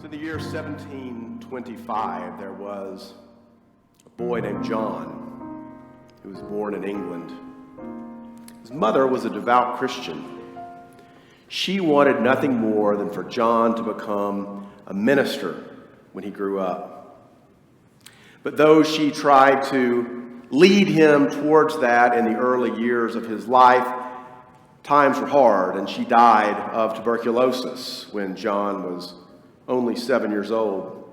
in the year 1725, there was a boy named John who was born in England. His mother was a devout Christian. She wanted nothing more than for John to become a minister when he grew up. But though she tried to lead him towards that in the early years of his life, times were hard, and she died of tuberculosis when John was only 7 years old.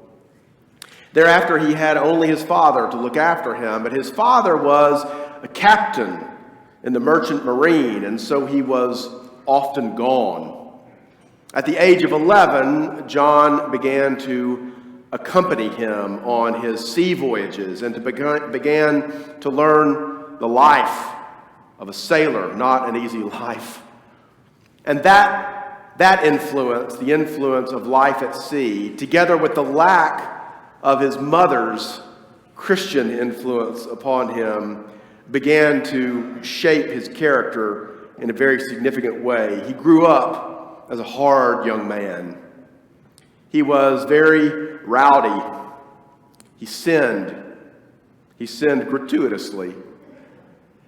Thereafter, he had only his father to look after him, but his father was a captain in the merchant marine, and so he was often gone. At the age of 11, John began to accompany him on his sea voyages and began to learn the life of a sailor, not an easy life. And that influence, the influence of life at sea, together with the lack of his mother's Christian influence upon him, began to shape his character in a very significant way. He grew up as a hard young man. He was very rowdy. He sinned. He sinned gratuitously.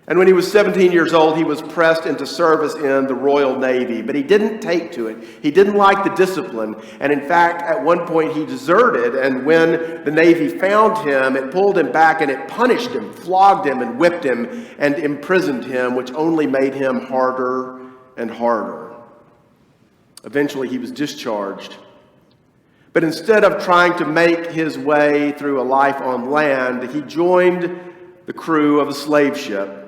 And when he was 17 years old, he was pressed into service in the Royal Navy, but he didn't take to it. He didn't like the discipline, and in fact, at one point he deserted, and when the Navy found him, it pulled him back and it punished him, flogged him and whipped him and imprisoned him, which only made him harder and harder. Eventually he was discharged. But instead of trying to make his way through a life on land, he joined the crew of a slave ship.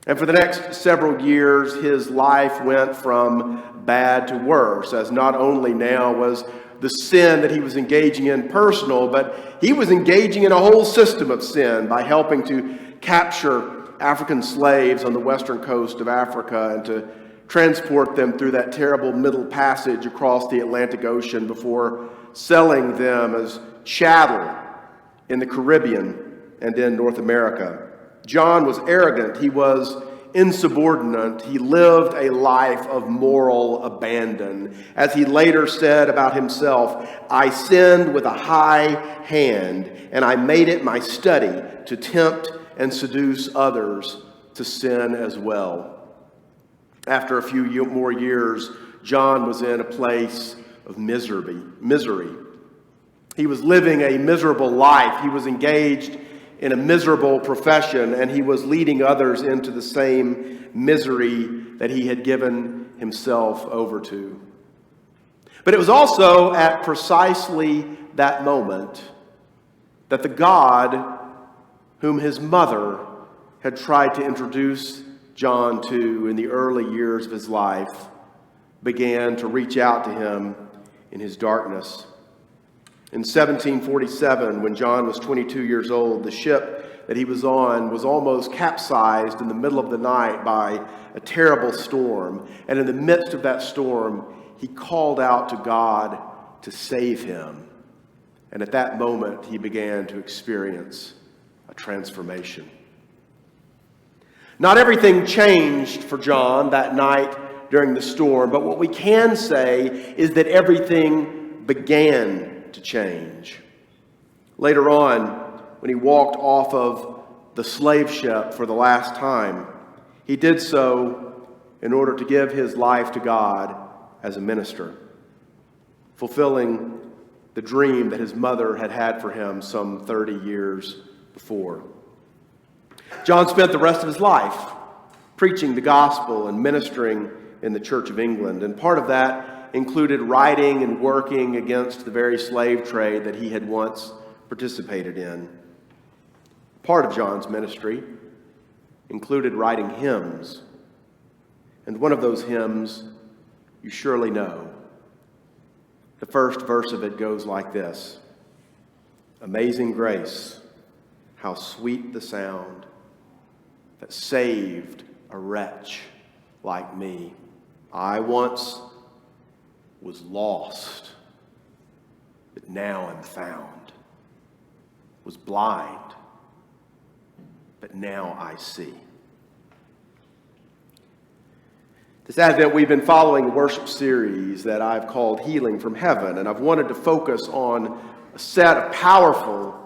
And for the next several years, his life went from bad to worse, as not only now was the sin that he was engaging in personal, but he was engaging in a whole system of sin by helping to capture African slaves on the western coast of Africa and to transport them through that terrible Middle Passage across the Atlantic Ocean before selling them as chattel in the Caribbean and in North America. John was arrogant. He was insubordinate. He lived a life of moral abandon. As he later said about himself, "I sinned with a high hand, and I made it my study to tempt and seduce others to sin as well." After a few more years, John was in a place of misery. He was living a miserable life. He was engaged in a miserable profession, and he was leading others into the same misery that he had given himself over to. But it was also at precisely that moment that the God whom his mother had tried to introduce John to in the early years of his life began to reach out to him in his darkness. In 1747, when John was 22 years old, the ship that he was on was almost capsized in the middle of the night by a terrible storm. And in the midst of that storm, he called out to God to save him. And at that moment, he began to experience a transformation. Not everything changed for John that night during the storm, but what we can say is that everything began to change. Later on, when he walked off of the slave ship for the last time, he did so in order to give his life to God as a minister, fulfilling the dream that his mother had had for him some 30 years before. John spent the rest of his life preaching the gospel and ministering in the Church of England, and part of that included writing and working against the very slave trade that he had once participated in. Part of John's ministry included writing hymns, and one of those hymns you surely know. The first verse of it goes like this: "Amazing grace, how sweet the sound that saved a wretch like me. I once was lost, but now am found. Was blind, but now I see." This Advent, we've been following a worship series that I've called Healing from Heaven, and I've wanted to focus on a set of powerful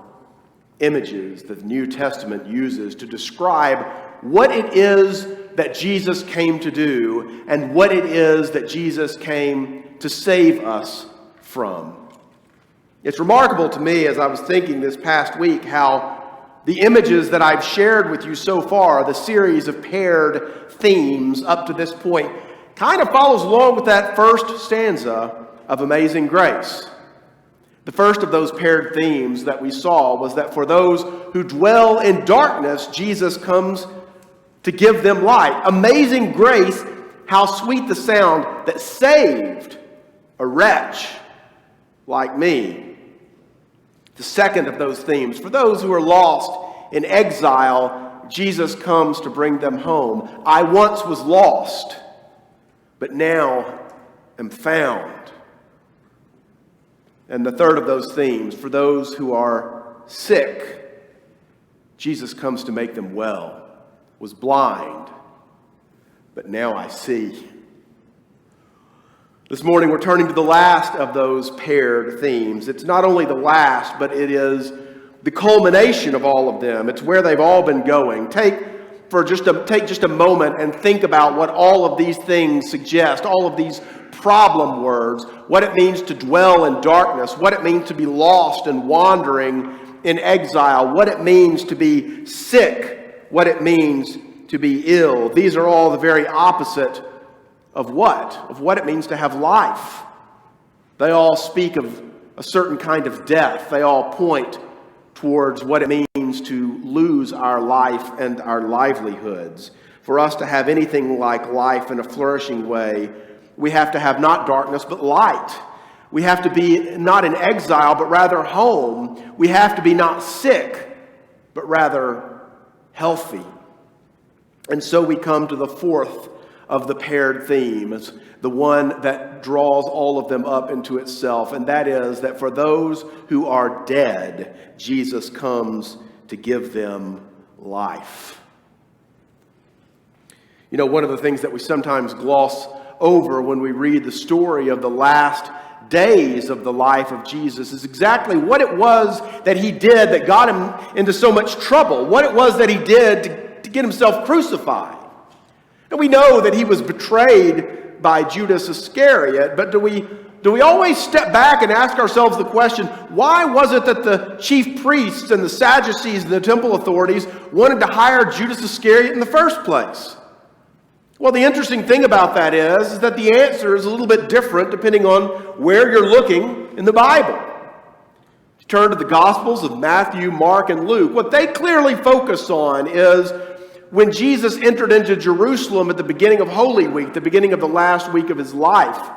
images that the New Testament uses to describe what it is that Jesus came to do and what it is that Jesus came to save us from. It's remarkable to me, as I was thinking this past week, how the images that I've shared with you so far, the series of paired themes up to this point, kind of follows along with that first stanza of Amazing Grace. The first of those paired themes that we saw was that for those who dwell in darkness, Jesus comes to give them light. Amazing grace, how sweet the sound that saved a wretch like me. The second of those themes, for those who are lost in exile, Jesus comes to bring them home. I once was lost, but now am found. And the third of those themes, for those who are sick, Jesus comes to make them well. Was blind, but now I see. This morning we're turning to the last of those paired themes. It's not only the last, but it is the culmination of all of them. It's where they've all been going. Take just a moment and think about what all of these things suggest, all of these problem words, what it means to dwell in darkness, what it means to be lost and wandering in exile, what it means to be sick, what it means to be ill. These are all the very opposite of what? Of what it means to have life. They all speak of a certain kind of death. They all point towards what it means to lose our life and our livelihoods. For us to have anything like life in a flourishing way, we have to have not darkness but light. We have to be not in exile but rather home. We have to be not sick but rather healthy. And so we come to the fourth of the paired themes, the one that draws all of them up into itself, and that is that for those who are dead, Jesus comes to give them life. You know, one of the things that we sometimes gloss over when we read the story of the last days of the life of Jesus is exactly what it was that he did that got him into so much trouble, what it was that he did to get himself crucified. And we know that he was betrayed by Judas Iscariot, but do we always step back and ask ourselves the question, why was it that the chief priests and the Sadducees and the temple authorities wanted to hire Judas Iscariot in the first place? Well, the interesting thing about that is that the answer is a little bit different depending on where you're looking in the Bible. If you turn to the Gospels of Matthew, Mark, and Luke, what they clearly focus on is when Jesus entered into Jerusalem at the beginning of Holy Week, the beginning of the last week of his life.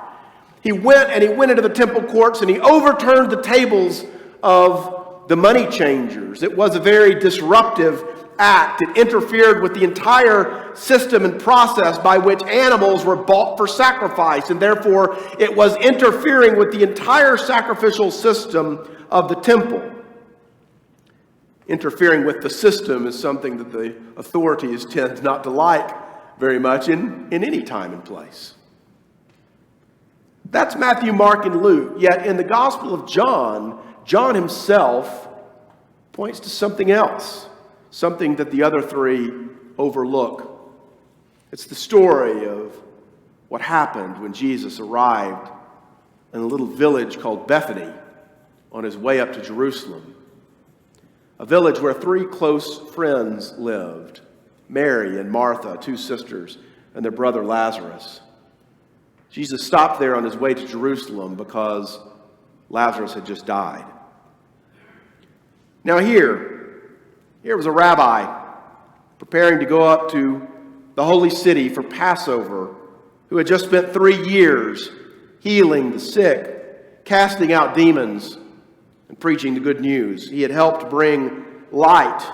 He went into the temple courts and he overturned the tables of the money changers. It was a very disruptive act. It interfered with the entire system and process by which animals were bought for sacrifice, and therefore it was interfering with the entire sacrificial system of the temple. Interfering with the system is something that the authorities tend not to like very much in any time and place. That's Matthew, Mark, and Luke. Yet in the Gospel of John, John himself points to something else, something that the other three overlook. It's the story of what happened when Jesus arrived in a little village called Bethany on his way up to Jerusalem. A village where three close friends lived, Mary and Martha, two sisters, and their brother Lazarus. Jesus stopped there on his way to Jerusalem because Lazarus had just died. Now here was a rabbi preparing to go up to the holy city for Passover, who had just spent 3 years healing the sick, casting out demons, and preaching the good news. He had helped bring light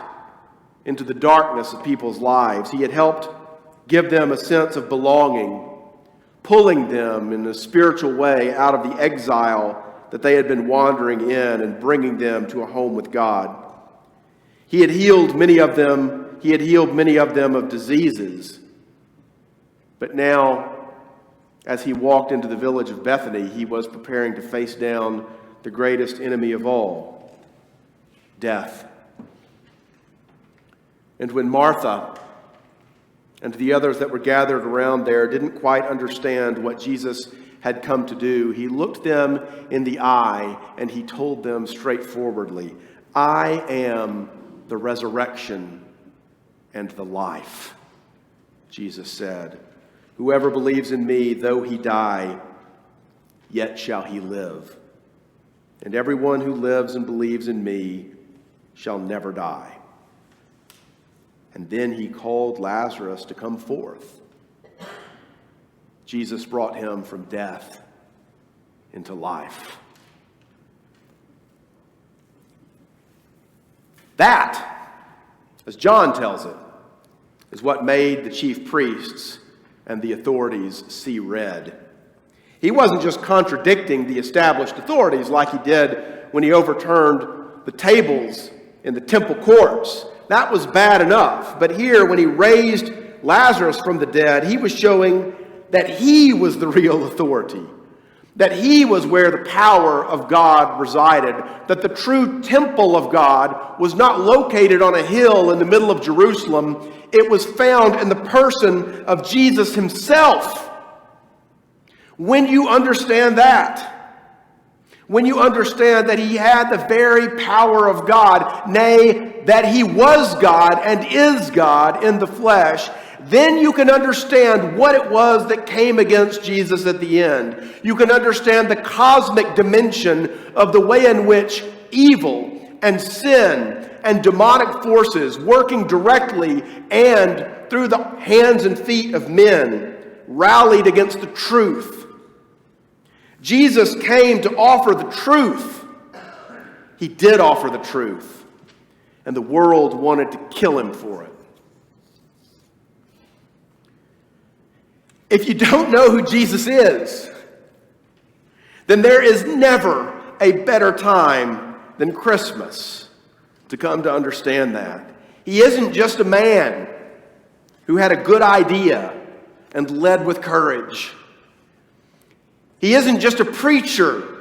into the darkness of people's lives. He had helped give them a sense of belonging, pulling them in a spiritual way out of the exile that they had been wandering in and bringing them to a home with God. He had healed many of them. He had healed many of them of diseases. But now as he walked into the village of Bethany, he was preparing to face down the greatest enemy of all, death. And when Martha and the others that were gathered around there didn't quite understand what Jesus had come to do, he looked them in the eye and he told them straightforwardly, I am the resurrection and the life. Jesus said, whoever believes in me, though he die, yet shall he live. And everyone who lives and believes in me shall never die. And then he called Lazarus to come forth. Jesus brought him from death into life. That, as John tells it, is what made the chief priests and the authorities see red. He wasn't just contradicting the established authorities like he did when he overturned the tables in the temple courts. That was bad enough. But here, when he raised Lazarus from the dead, he was showing that he was the real authority, that he was where the power of God resided, that the true temple of God was not located on a hill in the middle of Jerusalem. It was found in the person of Jesus himself. When you understand that, when you understand that he had the very power of God, nay, that he was God and is God in the flesh, then you can understand what it was that came against Jesus at the end. You can understand the cosmic dimension of the way in which evil and sin and demonic forces working directly and through the hands and feet of men rallied against the truth. Jesus came to offer the truth. He did offer the truth. And the world wanted to kill him for it. If you don't know who Jesus is, then there is never a better time than Christmas to come to understand that. He isn't just a man who had a good idea and led with courage. He isn't just a preacher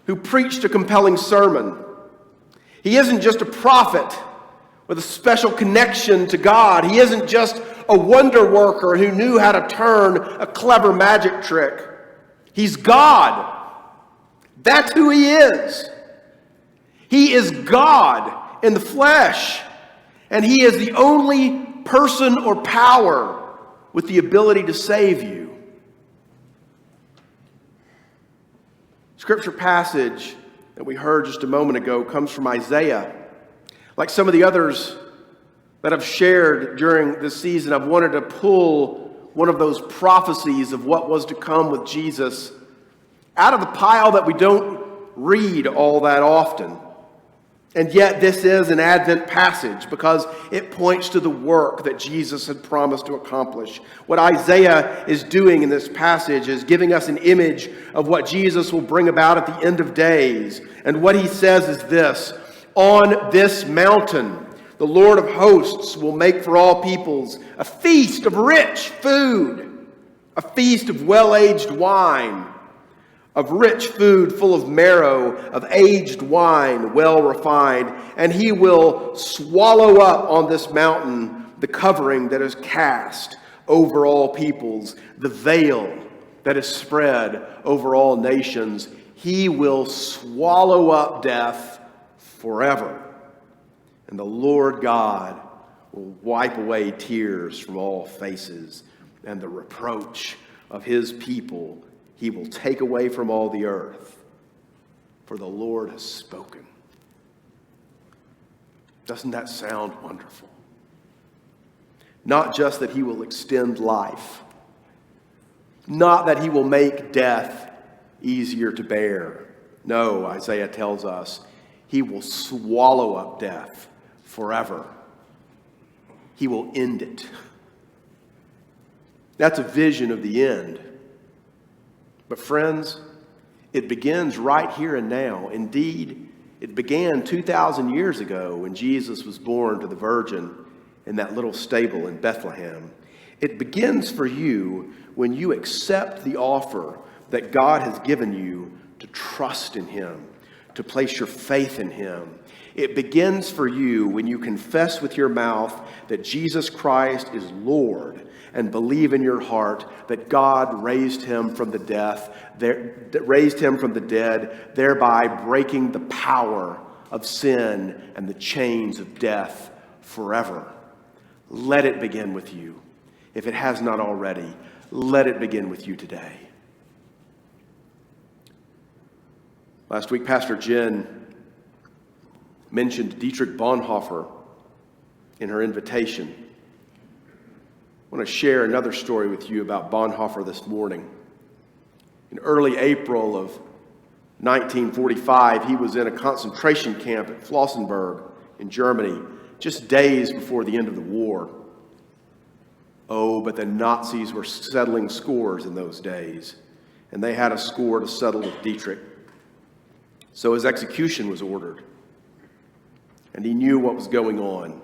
who preached a compelling sermon. He isn't just a prophet with a special connection to God. He isn't just a wonder worker who knew how to turn a clever magic trick. He's God. That's who he is. He is God in the flesh. And he is the only person or power with the ability to save you. Scripture passage that we heard just a moment ago comes from Isaiah. Like some of the others that I've shared during this season, I've wanted to pull one of those prophecies of what was to come with Jesus out of the pile that we don't read all that often. And yet this is an Advent passage because it points to the work that Jesus had promised to accomplish. What Isaiah is doing in this passage is giving us an image of what Jesus will bring about at the end of days. And what he says is this: on this mountain, the Lord of hosts will make for all peoples a feast of rich food, a feast of well-aged wine, of rich food full of marrow, of aged wine well refined. And he will swallow up on this mountain the covering that is cast over all peoples, the veil that is spread over all nations. He will swallow up death forever. And the Lord God will wipe away tears from all faces, and the reproach of his people he will take away from all the earth, for the Lord has spoken. Doesn't that sound wonderful? Not just that he will extend life, not that he will make death easier to bear. No, Isaiah tells us, he will swallow up death forever. He will end it. That's a vision of the end. But friends, it begins right here and now. Indeed, it began 2,000 years ago when Jesus was born to the Virgin in that little stable in Bethlehem. It begins for you when you accept the offer that God has given you to trust in Him, to place your faith in Him. It begins for you when you confess with your mouth that Jesus Christ is Lord and believe in your heart that God raised Him from the dead, thereby breaking the power of sin and the chains of death forever. Let it begin with you. If it has not already, let it begin with you today. Last week, Pastor Jen mentioned Dietrich Bonhoeffer in her invitation. I want to share another story with you about Bonhoeffer this morning. In early April of 1945, he was in a concentration camp at Flossenburg in Germany, just days before the end of the war. Oh, but the Nazis were settling scores in those days, and they had a score to settle with Dietrich. So his execution was ordered, and he knew what was going on.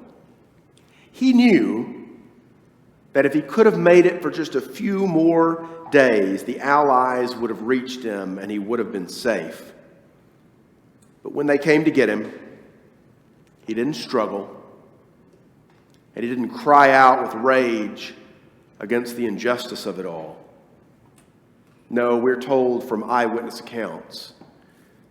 He knew that if he could have made it for just a few more days, the Allies would have reached him and he would have been safe. But when they came to get him, he didn't struggle, and he didn't cry out with rage against the injustice of it all. No, we're told from eyewitness accounts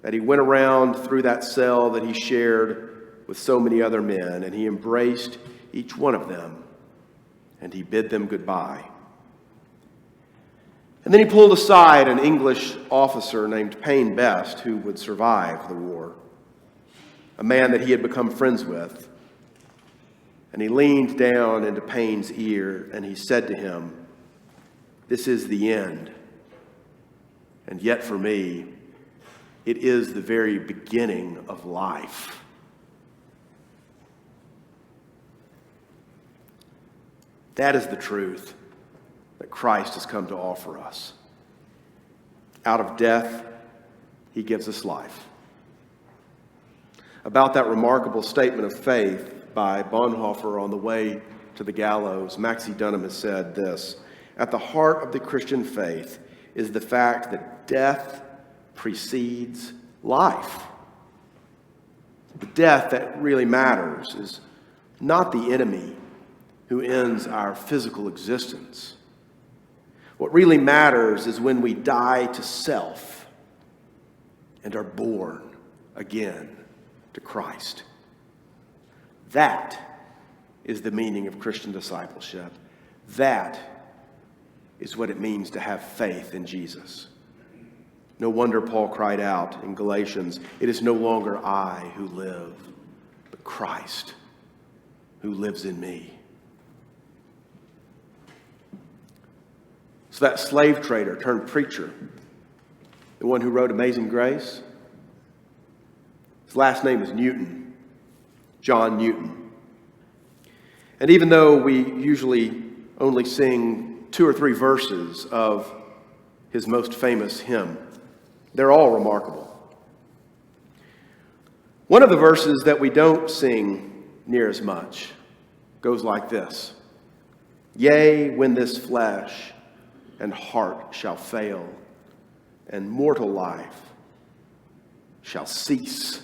that he went around through that cell that he shared with so many other men, and he embraced each one of them, and he bid them goodbye. And then he pulled aside an English officer named Payne Best, who would survive the war, a man that he had become friends with. And he leaned down into Payne's ear, and he said to him, "This is the end. And yet for me, it is the very beginning of life." That is the truth that Christ has come to offer us. Out of death, He gives us life. About that remarkable statement of faith by Bonhoeffer on the way to the gallows, Maxie Dunham has said this: "At the heart of the Christian faith is the fact that death precedes life." The death that really matters is not the enemy who ends our physical existence. What really matters is when we die to self and are born again to Christ. That is the meaning of Christian discipleship. That is what it means to have faith in Jesus. No wonder Paul cried out in Galatians, "It is no longer I who live, but Christ who lives in me." So that slave trader turned preacher, the one who wrote Amazing Grace, his last name is Newton, John Newton. And even though we usually only sing 2 or 3 verses of his most famous hymn, they're all remarkable. One of the verses that we don't sing near as much goes like this: "Yea, when this flesh and heart shall fail, and mortal life shall cease,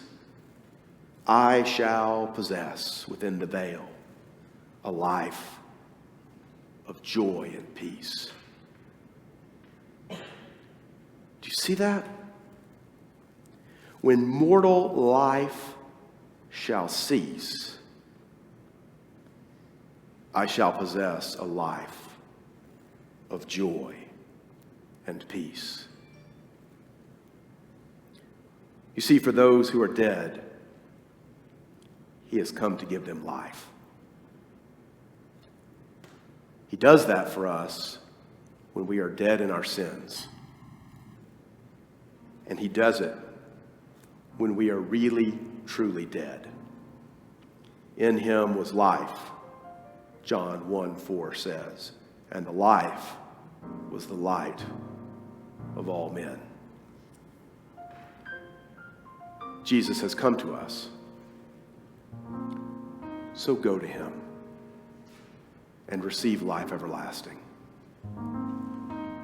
I shall possess within the veil a life of joy and peace." Do you see that? When mortal life shall cease, I shall possess a life of joy and peace. You see, for those who are dead, He has come to give them life. He does that for us when we are dead in our sins. And He does it when we are really, truly dead. In Him was life, John 1:4 says, and the life was the light of all men. Jesus has come to us. So go to Him and receive life everlasting.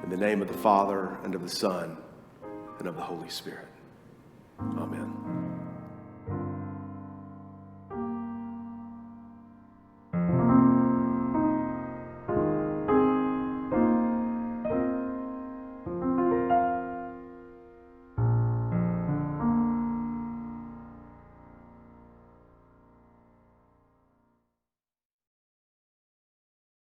In the name of the Father, and of the Son, and of the Holy Spirit.